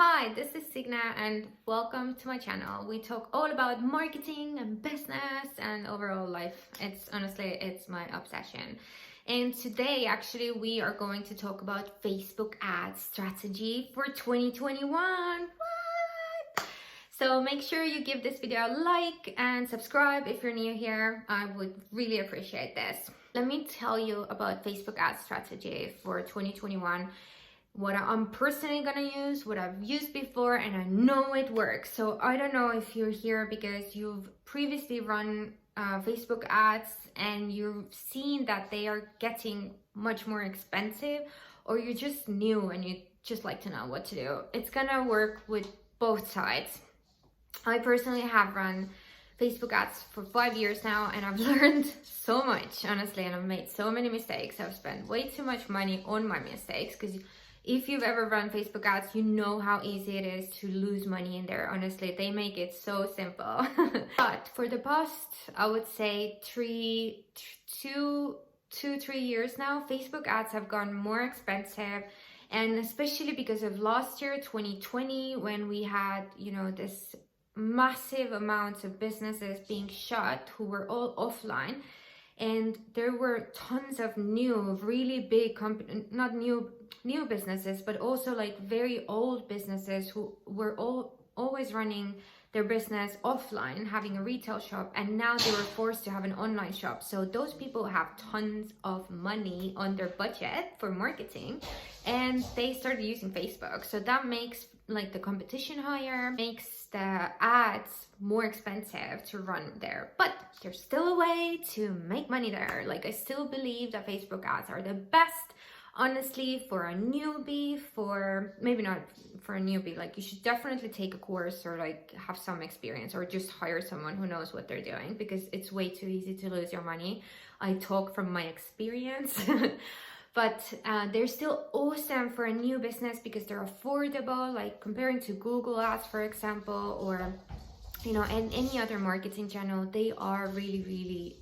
Hi, this is Signa and welcome to my channel. We talk all about marketing and business and overall life. It's my obsession. And today actually we are going to talk about Facebook ads strategy for 2021. What? So make sure you give this video a like and subscribe if you're new here. I would really appreciate this. Let me tell you about Facebook ads strategy for 2021. What I'm personally gonna use, what I've used before, and I know it works. So I don't know if you're here because you've previously run Facebook ads and you've seen that they are getting much more expensive, or you're just new and you just like to know what to do. It's gonna work with both sides. I personally have run Facebook ads for 5 years now, and I've learned so much, honestly, and I've made so many mistakes. I've spent way too much money on my mistakes, because if you've ever run Facebook ads, you know how easy it is to lose money in there. Honestly, they make it so simple. But for the past, I would say 3 years now, Facebook ads have gone more expensive. And especially because of last year, 2020, when we had, this massive amounts of businesses being shut who were all offline. And there were tons of new, really big not new businesses, but also like very old businesses who were always running their business offline, having a retail shop, and now they were forced to have an online shop. So those people have tons of money on their budget for marketing, and they started using Facebook. So that makes like the competition higher, makes the ads more expensive to run there. But there's still a way to make money there. Like, I still believe that Facebook ads are the best, honestly, for a newbie, for maybe not for a newbie, like you should definitely take a course or like have some experience, or just hire someone who knows what they're doing, because it's way too easy to lose your money. I talk from my experience. But they're still awesome for a new business because they're affordable, like comparing to Google ads, for example, or and any other marketing channel. They are really, really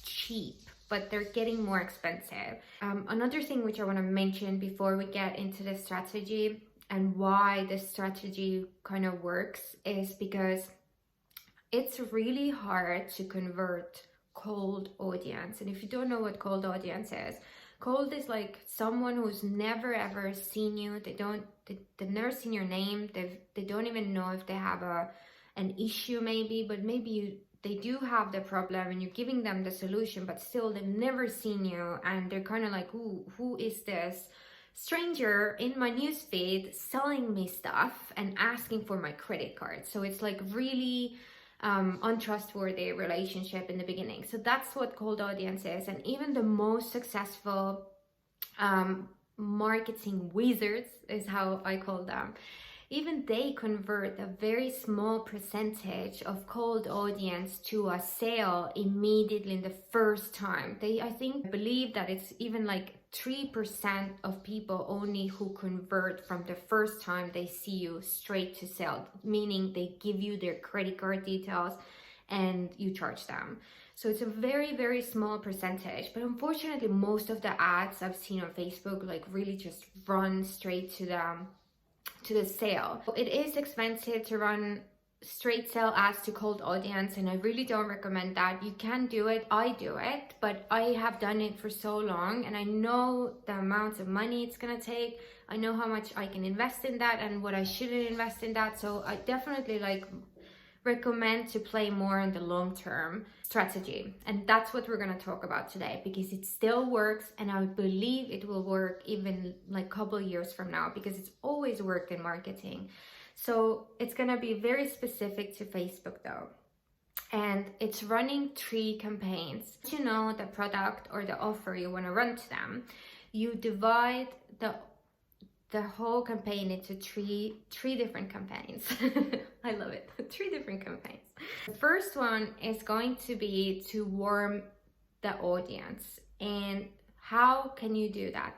cheap, but they're getting more expensive. Another thing which I want to mention before we get into the strategy and why this strategy kind of works is because it's really hard to convert cold audience. And if you don't know what cold audience is, cold is like someone who's never ever seen you. They've never seen your name. They don't even know if they have an issue, maybe, but maybe they do have the problem and you're giving them the solution, but still they've never seen you, and they're kind of like, who is this stranger in my newsfeed selling me stuff and asking for my credit card? So it's like really untrustworthy relationship in the beginning. So that's what cold audience is. And even the most successful marketing wizards, is how I call them, even they convert a very small percentage of cold audience to a sale immediately in the first time. I believe that it's even like 3% of people only who convert from the first time they see you straight to sale, meaning they give you their credit card details and you charge them. So it's a very, very small percentage, but unfortunately most of the ads I've seen on Facebook like really just run straight to the sale. It is expensive to run straight sale ads to cold audience, and I really don't recommend that. You can do it, I do it, but I have done it for so long and I know the amounts of money it's gonna take. I know how much I can invest in that and what I shouldn't invest in that. So I definitely recommend to play more on the long-term strategy, and that's what we're going to talk about today, because it still works, and I believe it will work even like a couple years from now, because it's always worked in marketing. So it's going to be very specific to Facebook though, and it's running 3 campaigns. Once you know the product or the offer you want to run to them, you divide the whole campaign into three different campaigns. I love it. 3 different campaigns. The first one is going to be to warm the audience. And how can you do that?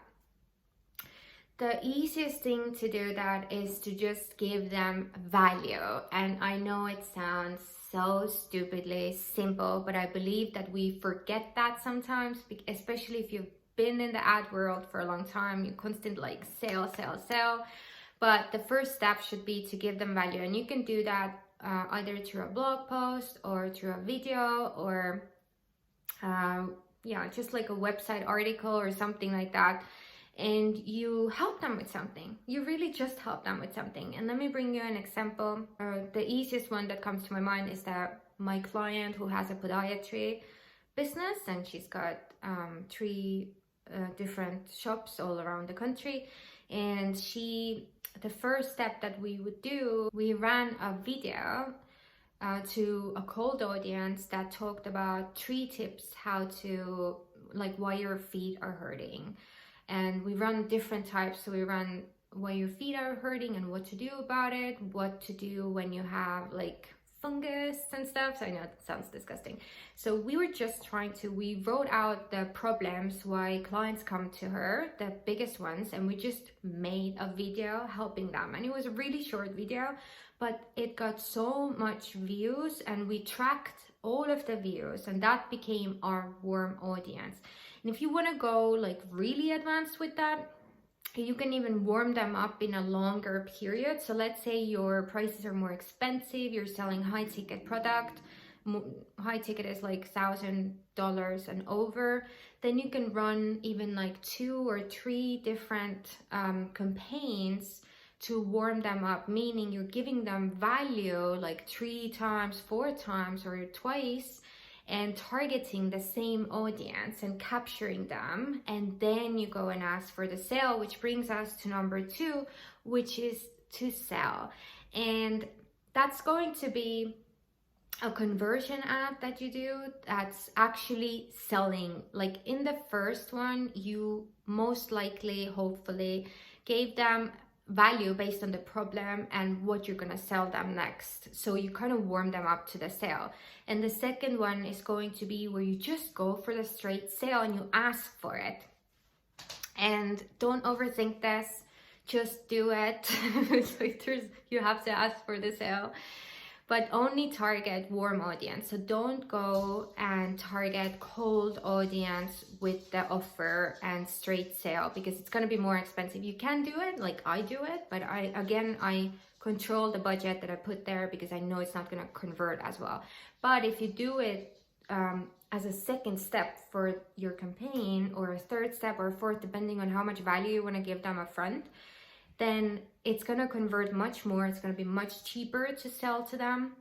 The easiest thing to do that is to just give them value. And I know it sounds so stupidly simple, but I believe that we forget that sometimes, especially if you've been in the ad world for a long time. You constantly like sell. But the first step should be to give them value, and you can do that either through a blog post or through a video, or yeah, just like a website article or something like that. And you help them with something. You really just help them with something. And let me bring you an example. The easiest one that comes to my mind is that my client who has a podiatry business, and she's got 3 different shops all around the country. And the first step that we would do, we ran a video to a cold audience that talked about 3 tips how to, like, why your feet are hurting. And we run different types. So we run why your feet are hurting and what to do about it, what to do when you have like fungus and stuff. So I know it sounds disgusting. So we wrote out the problems why clients come to her, the biggest ones, and we just made a video helping them. And it was a really short video, but it got so much views, and we tracked all of the views, and that became our warm audience. And if you want to go like really advanced with that, you can even warm them up in a longer period. So let's say your prices are more expensive, you're selling high ticket product, high ticket is like $1,000 and over, then you can run even like 2 or 3 different campaigns to warm them up, meaning you're giving them value like 3 times, 4 times, or twice, and targeting the same audience and capturing them. And then you go and ask for the sale, which brings us to number 2, which is to sell. And that's going to be a conversion ad that you do that's actually selling. Like in the first one, you most likely, hopefully, gave them value based on the problem and what you're gonna sell them next. So you kind of warm them up to the sale. And the second one is going to be where you just go for the straight sale and you ask for it. And don't overthink this, just do it. You have to ask for the sale, but only target warm audience. So don't go and target cold audience with the offer and straight sale, because it's going to be more expensive. You can do it like I do it, but I control the budget that I put there because I know it's not going to convert as well. But if you do it as a second step for your campaign, or a third step or a fourth, depending on how much value you want to give them up front, then it's going to convert much more. It's going to be much cheaper to sell to them.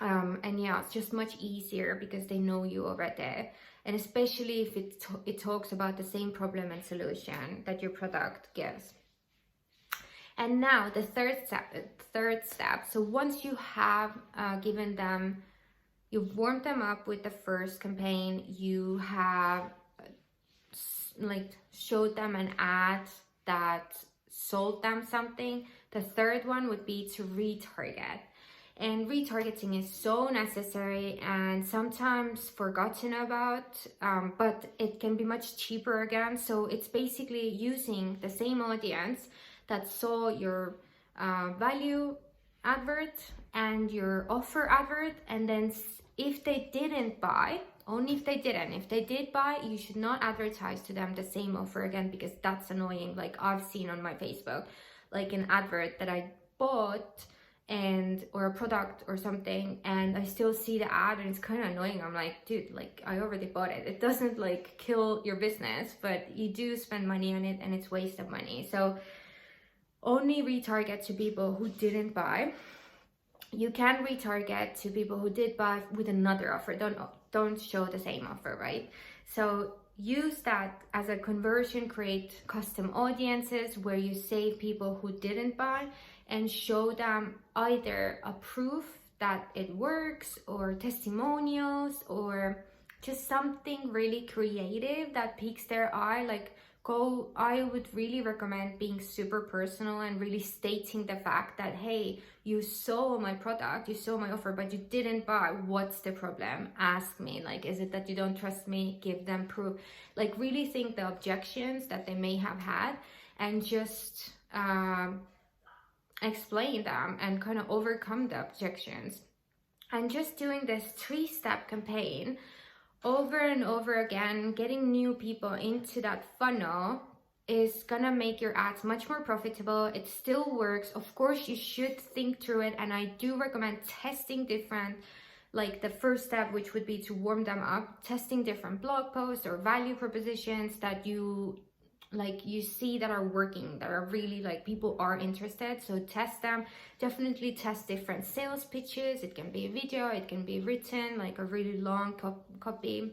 And yeah, it's just much easier because they know you already. And especially if it talks about the same problem and solution that your product gives. And now the third step. So once you have given them, you've warmed them up with the first campaign, you have like showed them an ad that sold them something. The third one would be to retarget. And retargeting is so necessary and sometimes forgotten about, but it can be much cheaper again. So it's basically using the same audience that saw your value advert and your offer advert, and then if they didn't buy, only if they didn't. If they did buy, you should not advertise to them the same offer again, because that's annoying. Like I've seen on my Facebook, like an advert that I bought or a product or something, and I still see the ad and it's kind of annoying. I'm like, dude, like I already bought it. It doesn't like kill your business, but you do spend money on it and it's waste of money. So only retarget to people who didn't buy. You can retarget to people who did buy with another offer. Don't show the same offer, right? So use that as a conversion, create custom audiences where you save people who didn't buy and show them either a proof that it works, or testimonials, or just something really creative that piques their eye. Like I would really recommend being super personal and really stating the fact that, hey, you saw my product, you saw my offer, but you didn't buy. What's the problem? Ask me. Like, is it that you don't trust me? Give them proof. Like, really think the objections that they may have had and just explain them and kind of overcome the objections. And just doing this 3-step campaign over and over again, getting new people into that funnel is gonna make your ads much more profitable. It still works. Of course, you should think through it, and I do recommend testing different, like the first step, which would be to warm them up, testing different blog posts or value propositions that you see that are working, that are really like people are interested. So test them. Definitely test different sales pitches. It can be a video, it can be written, like a really long copy,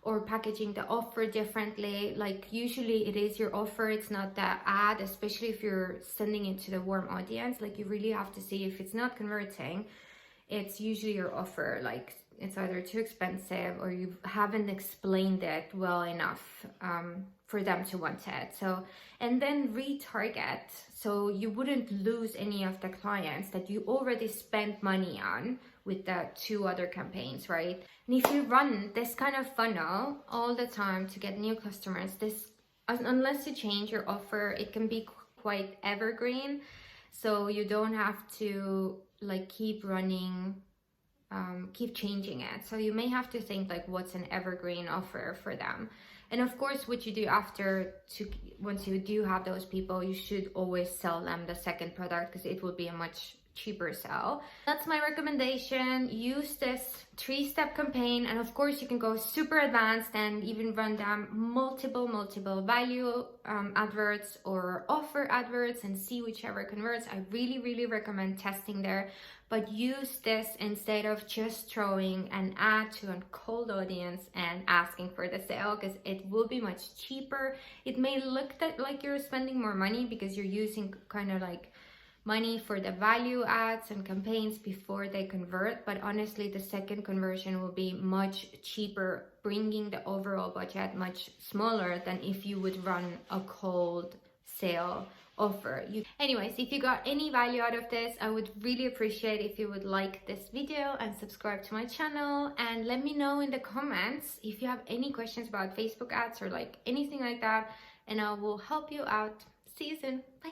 or packaging the offer differently. Like usually it is your offer, it's not the ad, especially if you're sending it to the warm audience. Like you really have to see if it's not converting, it's usually your offer. Like it's either too expensive or you haven't explained it well enough for them to want it. So, and then retarget, so you wouldn't lose any of the clients that you already spent money on with the 2 other campaigns, right? And if you run this kind of funnel all the time to get new customers, this, unless you change your offer, it can be quite evergreen. So you don't have to like keep running, keep changing it. So you may have to think like what's an evergreen offer for them. And of course, what you do after, once you do have those people, you should always sell them the second product, because it will be a much cheaper sell. That's my recommendation. Use this 3-step campaign, and of course you can go super advanced and even run down multiple value adverts or offer adverts and see whichever converts. I really recommend testing there, but use this instead of just throwing an ad to a cold audience and asking for the sale, because it will be much cheaper. It may look like you're spending more money because you're using kind of like money for the value ads and campaigns before they convert, but honestly the second conversion will be much cheaper, bringing the overall budget much smaller than if you would run a cold sale offer. Anyways, if you got any value out of this, I would really appreciate if you would like this video and subscribe to my channel, and let me know in the comments if you have any questions about Facebook ads or like anything like that, and I will help you out. See you soon. Bye.